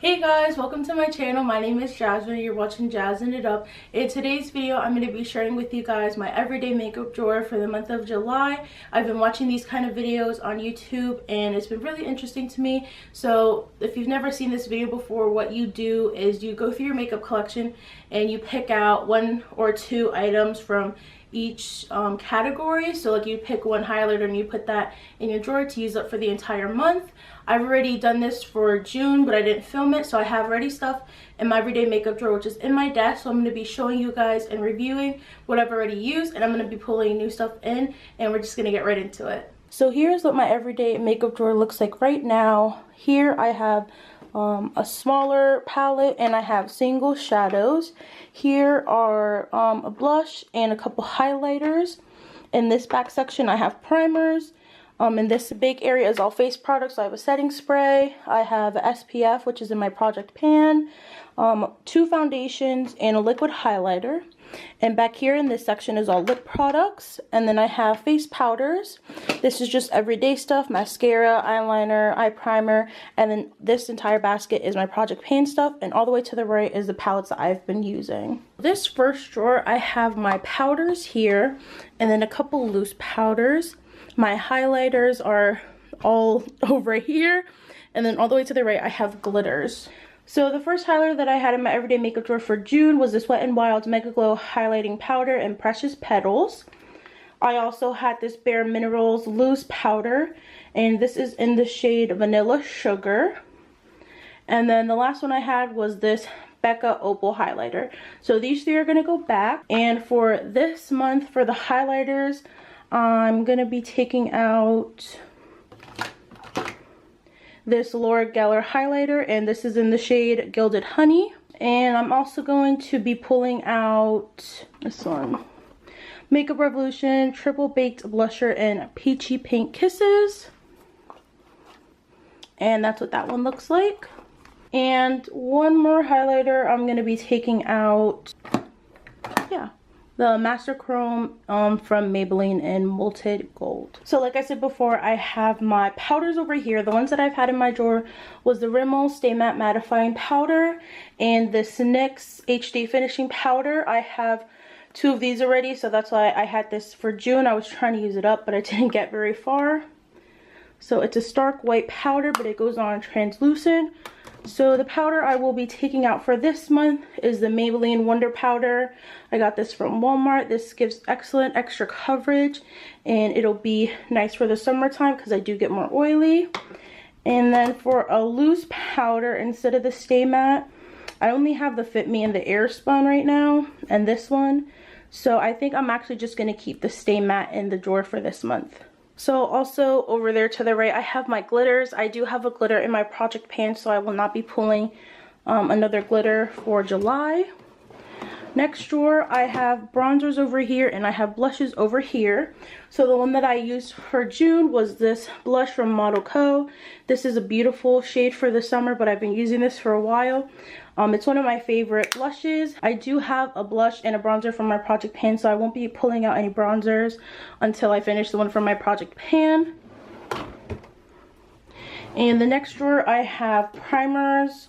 Hey guys, welcome to my channel. My name is Jasmine. You're watching Yazz'n It Up. In today's video, I'm going to be sharing with you guys my everyday makeup drawer for the month of July. I've been watching these kind of videos on YouTube and it's been really interesting to me. So if you've never seen this video before, what you do is you go through your makeup collection and you pick out one or two items from each category. So like you pick one highlighter and you put that in your drawer to use up for the entire month. I've already done this for June, but I didn't film it, so I have already stuff in my everyday makeup drawer, which is in my desk. So I'm going to be showing you guys and reviewing what I've already used, and I'm going to be pulling new stuff in, and we're just going to get right into it. So here's what my everyday makeup drawer looks like right now. Here I have a smaller palette and I have single shadows. Here are a blush and a couple highlighters. In this back section I have primers. In this big area is all face products. So I have a setting spray, I have a SPF, which is in my project pan, two foundations, and a liquid highlighter. And back here in this section is all lip products. And then I have face powders. This is just everyday stuff: mascara, eyeliner, eye primer. And then this entire basket is my project pan stuff. And all the way to the right is the palettes that I've been using. This first drawer, I have my powders here, and then a couple loose powders. My highlighters are all over here, and then all the way to the right I have glitters. So the first highlighter that I had in my everyday makeup drawer for June was this Wet n Wild's Mega Glow highlighting powder in Precious Petals. I also had this Bare Minerals loose powder, and this is in the shade Vanilla Sugar. And then the last one I had was this Becca Opal highlighter. So these three are going to go back. And for this month, for the highlighters, I'm going to be taking out this Laura Geller highlighter, and this is in the shade Gilded Honey. And I'm also going to be pulling out this one, Makeup Revolution Triple Baked Blusher in Peachy Pink Kisses. And that's what that one looks like. And one more highlighter I'm going to be taking out, the Master Chrome from Maybelline in Molten Gold. So like I said before, I have my powders over here. The ones that I've had in my drawer was the Rimmel Stay Matte Mattifying Powder and this NYX HD Finishing Powder. I have two of these already, so that's why I had this for June. I was trying to use it up, but I didn't get very far. So it's a stark white powder, but it goes on translucent. So the powder I will be taking out for this month is the Maybelline Wonder Powder. I got this from Walmart. This gives excellent extra coverage, and it'll be nice for the summertime because I do get more oily. And then for a loose powder, instead of the Stay Matte, I only have the Fit Me and the Airspun right now, and this one. So I think I'm actually just going to keep the Stay Matte in the drawer for this month. So also over there to the right, I have my glitters. I do have a glitter in my project pan, so I will not be pulling another glitter for July. Next drawer, I have bronzers over here and I have blushes over here. So the one that I used for June was this blush from Model Co. This is a beautiful shade for the summer, but I've been using this for a while. It's one of my favorite blushes. I do have a blush and a bronzer from my project pan, so I won't be pulling out any bronzers until I finish the one from my project pan. And the next drawer, I have primers,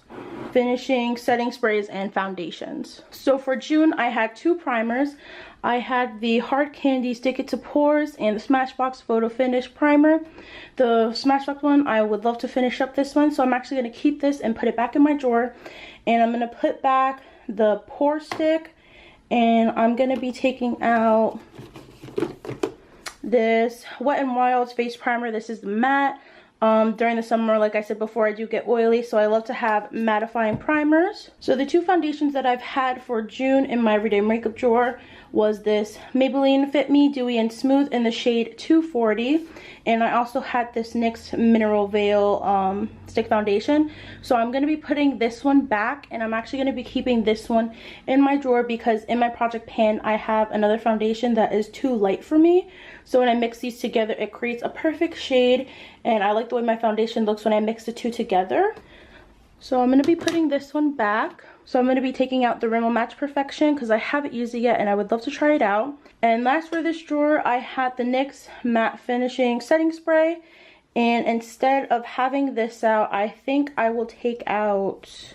finishing, setting sprays, and foundations. So for June, I had two primers. I had the Hard Candy Stick It to Pores and the Smashbox Photo Finish Primer. The Smashbox one, I would love to finish up this one, so I'm actually going to keep this and put it back in my drawer. And I'm going to put back the Pore Stick, and I'm going to be taking out this Wet n Wild's Face Primer. This is the matte. During the summer, like I said before, I do get oily, so I love to have mattifying primers. So the two foundations that I've had for June in my everyday makeup drawer was this Maybelline Fit Me Dewy and Smooth in the shade 240, and I also had this NYX Mineral Veil stick foundation. So I'm going to be putting this one back, and I'm actually going to be keeping this one in my drawer because in my project pan I have another foundation that is too light for me. So when I mix these together, it creates a perfect shade, and I like the way my foundation looks when I mix the two together. So I'm going to be putting this one back. So I'm going to be taking out the Rimmel Match Perfection because I haven't used it yet and I would love to try it out. And last for this drawer, I had the NYX Matte Finishing Setting Spray And instead of having this out, I think I will take out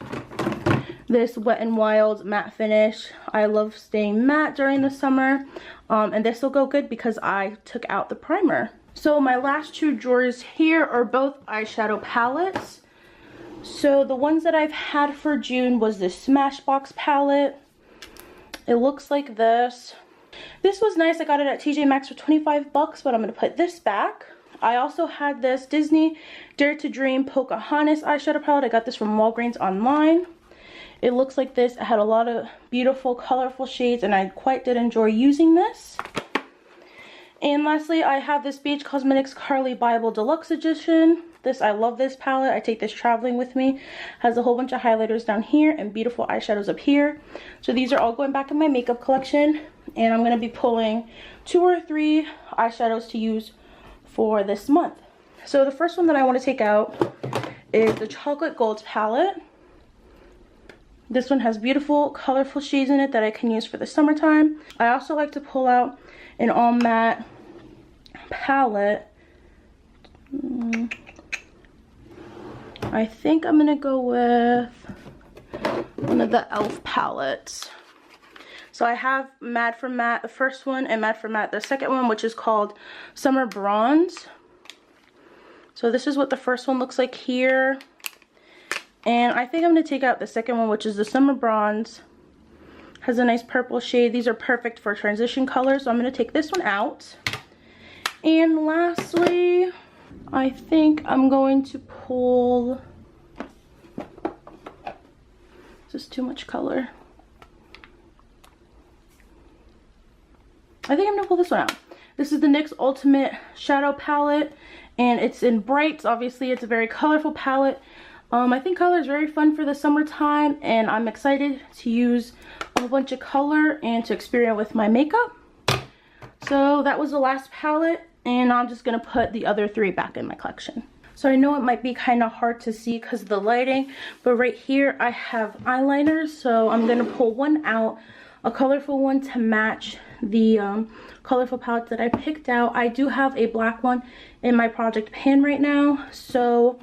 this Wet n Wild matte finish. I love staying matte during the summer, and this will go good because I took out the primer. So my last two drawers here are both eyeshadow palettes. So the ones that I've had for June was this Smashbox palette. It looks like this. This was nice. I got it at TJ Maxx for 25 bucks, but I'm going to put this back. I also had this Disney Dare to Dream Pocahontas eyeshadow palette. I got this from Walgreens online. It looks like this. It had a lot of beautiful, colorful shades, and I quite did enjoy using this. And lastly, I have this Beach Cosmetics Carly Bible Deluxe Edition. I love this palette. I take this traveling with me. Has a whole bunch of highlighters down here and beautiful eyeshadows up here. So these are all going back in my makeup collection, and I'm going to be pulling 2 or 3 eyeshadows to use for this month. So the first one that I want to take out is the Chocolate Gold palette. This one has beautiful, colorful shades in it that I can use for the summertime. I also like to pull out an all matte palette. I think I'm gonna go with one of the e.l.f. palettes. So I have Mad for Matte, the first one, and Mad for Matte, the second one, which is called Summer Bronze. So this is what the first one looks like here. And I think I'm going to take out the second one, which is the Summer Bronze. Has a nice purple shade. These are perfect for transition colors, so I'm going to take this one out. And lastly, I think I'm going to pull... Is this too much color? I think I'm going to pull this one out. This is the NYX Ultimate Shadow Palette, and it's in brights. Obviously, it's a very colorful palette. I think color is very fun for the summertime, and I'm excited to use a whole bunch of color and to experiment with my makeup. So that was the last palette, and I'm just going to put the other 3 back in my collection. So I know it might be kind of hard to see because of the lighting, but right here I have eyeliners, so I'm going to pull one out, a colorful one to match the colorful palette that I picked out. I do have a black one in my project pan right now, so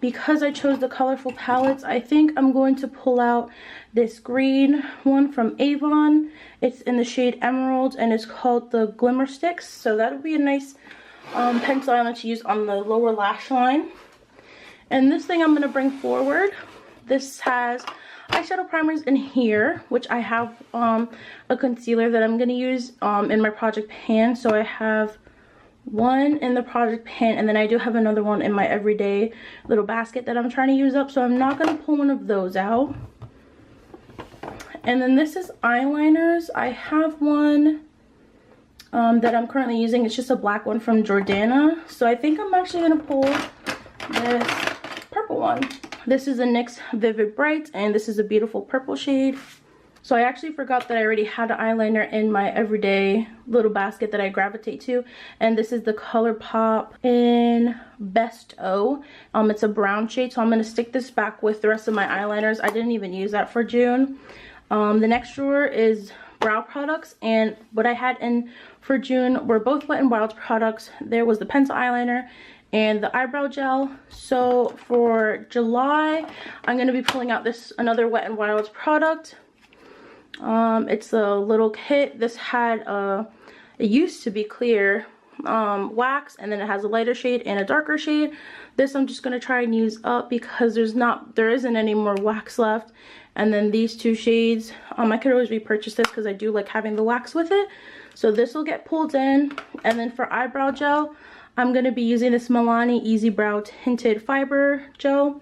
because I chose the colorful palettes, I think I'm going to pull out this green one from Avon. It's in the shade Emerald, and it's called the Glimmer Sticks. So that would be a nice pencil eyeliner to use on the lower lash line. And this thing I'm going to bring forward. This has eyeshadow primers in here, which I have a concealer that I'm going to use in my project pan. So I have one in the project pan, and then I do have another one in my everyday little basket that I'm trying to use up, so I'm not going to pull one of those out. And then this is eyeliners. I have one that I'm currently using. It's just a black one from Jordana, so I think I'm actually going to pull this purple one. This is a NYX Vivid Bright, and this is a beautiful purple shade. So I actually forgot that I already had an eyeliner in my everyday little basket that I gravitate to. And this is the ColourPop in Best O. It's a brown shade, so I'm going to stick this back with the rest of my eyeliners. I didn't even use that for June. The next drawer is brow products, and what I had in for June were both Wet n Wild products. There was the pencil eyeliner and the eyebrow gel. So for July, I'm going to be pulling out another Wet n Wild product. It's a little kit. This had it used to be clear wax, and then it has a lighter shade and a darker shade. This I'm just going to try and use up because there isn't any more wax left. And then these 2 shades, I could always repurchase this because I do like having the wax with it. So this will get pulled in. And then for eyebrow gel, I'm going to be using this Milani Easy Brow Tinted Fiber Gel,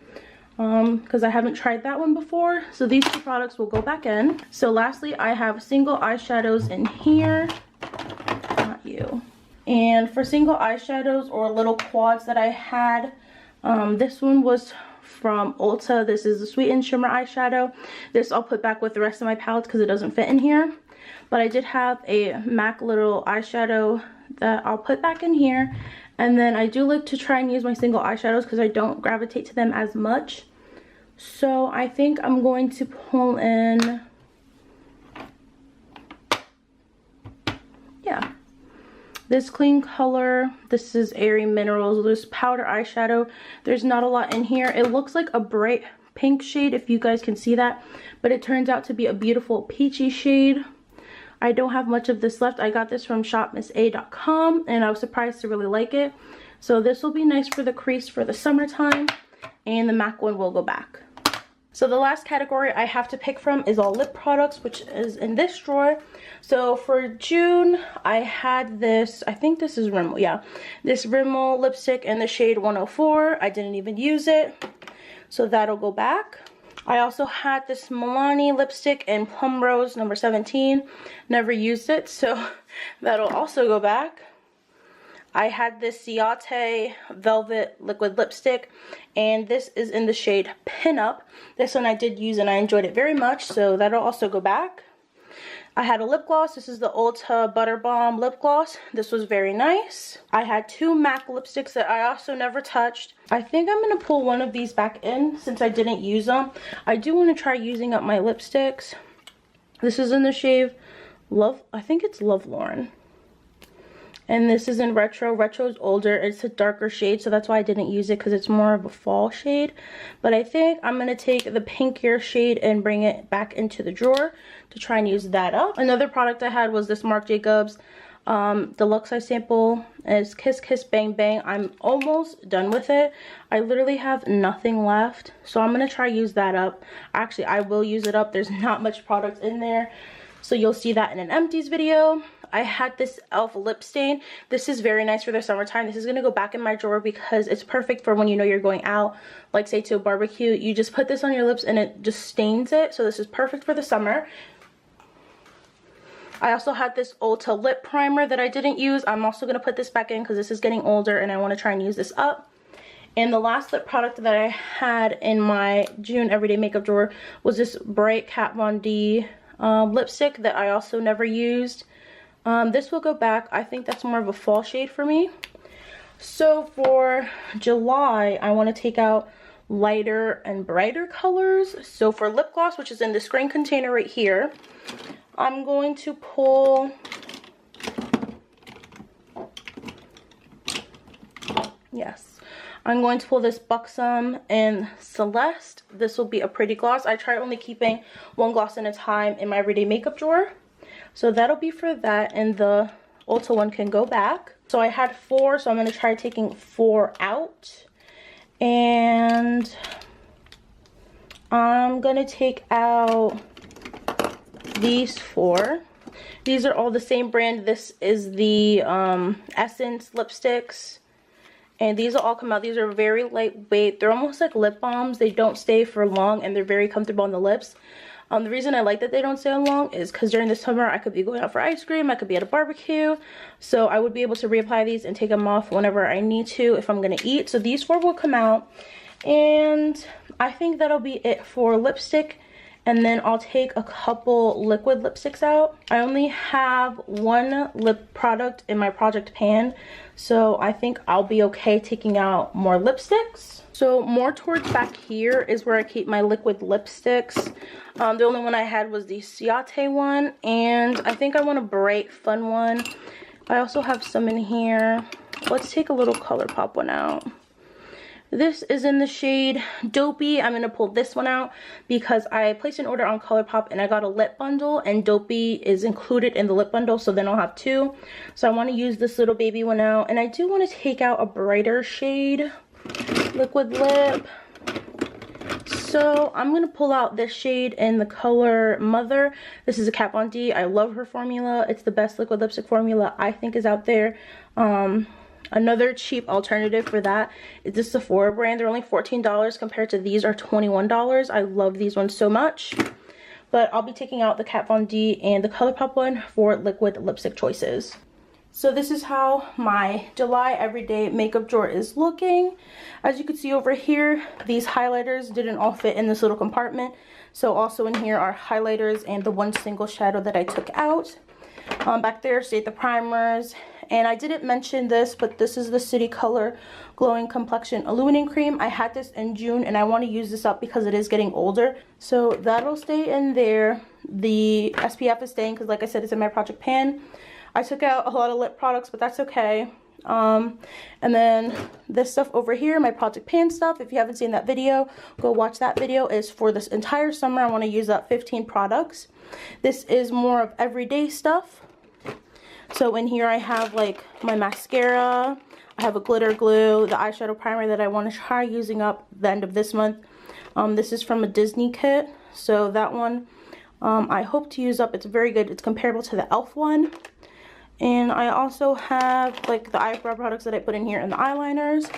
because I haven't tried that one before. So these 2 products will go back in. So lastly, I have single eyeshadows in here. Not you. And for single eyeshadows or little quads that I had, this one was from Ulta. This is the Sweet and Shimmer eyeshadow. This I'll put back with the rest of my palettes because it doesn't fit in here. But I did have a MAC little eyeshadow that I'll put back in here. And then I do like to try and use my single eyeshadows because I don't gravitate to them as much. So I think I'm going to pull in, this clean color. This is Airy Minerals loose powder eyeshadow. There's not a lot in here. It looks like a bright pink shade, if you guys can see that, but it turns out to be a beautiful peachy shade. I don't have much of this left. I got this from shopmissa.com and I was surprised to really like it. So this will be nice for the crease for the summertime, and the MAC one will go back. So the last category I have to pick from is all lip products, which is in this drawer. So for June, I had this, I think this is Rimmel, yeah. This Rimmel lipstick in the shade 104. I didn't even use it, so that'll go back. I also had this Milani lipstick in Plum Rose number 17. Never used it, so that'll also go back. I had this Ciate Velvet liquid lipstick, and this is in the shade Pinup. This one I did use and I enjoyed it very much, so that'll also go back. I had a lip gloss. This is the Ulta Butter Bomb lip gloss. This was very nice. I had two MAC lipsticks that I also never touched. I think I'm going to pull one of these back in since I didn't use them. I do want to try using up my lipsticks. This is in the shade Love, I think it's Love Lauren. And this is in Retro. Retro is older. It's a darker shade, so that's why I didn't use it, because it's more of a fall shade. But I think I'm going to take the pinkier shade and bring it back into the drawer to try and use that up. Another product I had was this Marc Jacobs deluxe size sample. It's Kiss Kiss Bang Bang. I'm almost done with it. I literally have nothing left, so I'm going to try use that up. Actually, I will use it up. There's not much product in there, so you'll see that in an empties video. I had this e.l.f. lip stain. This is very nice for the summertime. This is going to go back in my drawer because it's perfect for when you know you're going out, like say to a barbecue. You just put this on your lips and it just stains it. So this is perfect for the summer. I also had this Ulta lip primer that I didn't use. I'm also going to put this back in because this is getting older and I want to try and use this up. And the last lip product that I had in my June everyday makeup drawer was this bright Kat Von D lipstick that I also never used. This will go back. I think that's more of a fall shade for me. So for July, I want to take out lighter and brighter colors. So for lip gloss, which is in this green container right here, I'm going to pull, yes, I'm going to pull this Buxom in Celeste. This will be a pretty gloss. I try only keeping one gloss at a time in my everyday makeup drawer. So that'll be for that, and the Ulta one can go back. So I had 4, so I'm going to try taking 4 out. And I'm going to take out these 4. These are all the same brand. This is the Essence lipsticks. And these will all come out. These are very lightweight. They're almost like lip balms. They don't stay for long, and they're very comfortable on the lips. The reason I like that they don't stay on long is because during the summer I could be going out for ice cream, I could be at a barbecue, so I would be able to reapply these and take them off whenever I need to if I'm going to eat. So these 4 will come out, and I think that'll be it for lipstick, and then I'll take a couple liquid lipsticks out. I only have 1 lip product in my project pan, so I think I'll be okay taking out more lipsticks. So more towards back here is where I keep my liquid lipsticks. The only one I had was the Ciate one, and I think I want a bright, fun one. I also have some in here. Let's take a little ColourPop one out. This is in the shade Dopey. I'm going to pull this one out because I placed an order on ColourPop and I got a lip bundle, and Dopey is included in the lip bundle, so then I'll have 2. So I want to use this little baby one out, and I do want to take out a brighter shade liquid lip. So I'm going to pull out this shade in the color Mother. This is a Kat Von D. I love her formula. It's the best liquid lipstick formula I think is out there. Another cheap alternative for that is the Sephora brand. They're only $14 compared to these are $21. I love these ones so much. But I'll be taking out the Kat Von D and the ColourPop one for liquid lipstick choices. So this is how my July everyday makeup drawer is looking. As you can see over here, these highlighters didn't all fit in this little compartment. So also in here are highlighters and the one single shadow that I took out. Back there stayed the primers. And I didn't mention this, but this is the City Color Glowing Complexion Illuminating Cream. I had this in June and I want to use this up because it is getting older. So that'll stay in there. The SPF is staying because, like I said, it's in my project pan. I took out a lot of lip products, but that's okay. And then this stuff over here, my Project Pan stuff, if you haven't seen that video, go watch that video. Is for this entire summer. I want to use up 15 products. This is more of everyday stuff. So in here I have like my mascara, I have a glitter glue, the eyeshadow primer that I want to try using up the end of this month. This is from a Disney kit, so that one I hope to use up. It's very good. It's comparable to the e.l.f. one. And I also have like the eyebrow products that I put in here and the eyeliners.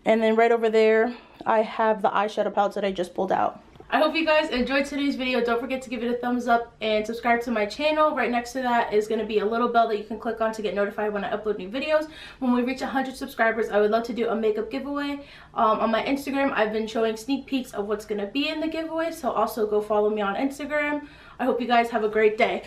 And then right over there, I have the eyeshadow palettes that I just pulled out. I hope you guys enjoyed today's video. Don't forget to give it a thumbs up and subscribe to my channel. Right next to that is going to be a little bell that you can click on to get notified when I upload new videos. When we reach 100 subscribers, I would love to do a makeup giveaway. On my Instagram, I've been showing sneak peeks of what's going to be in the giveaway. So also go follow me on Instagram. I hope you guys have a great day.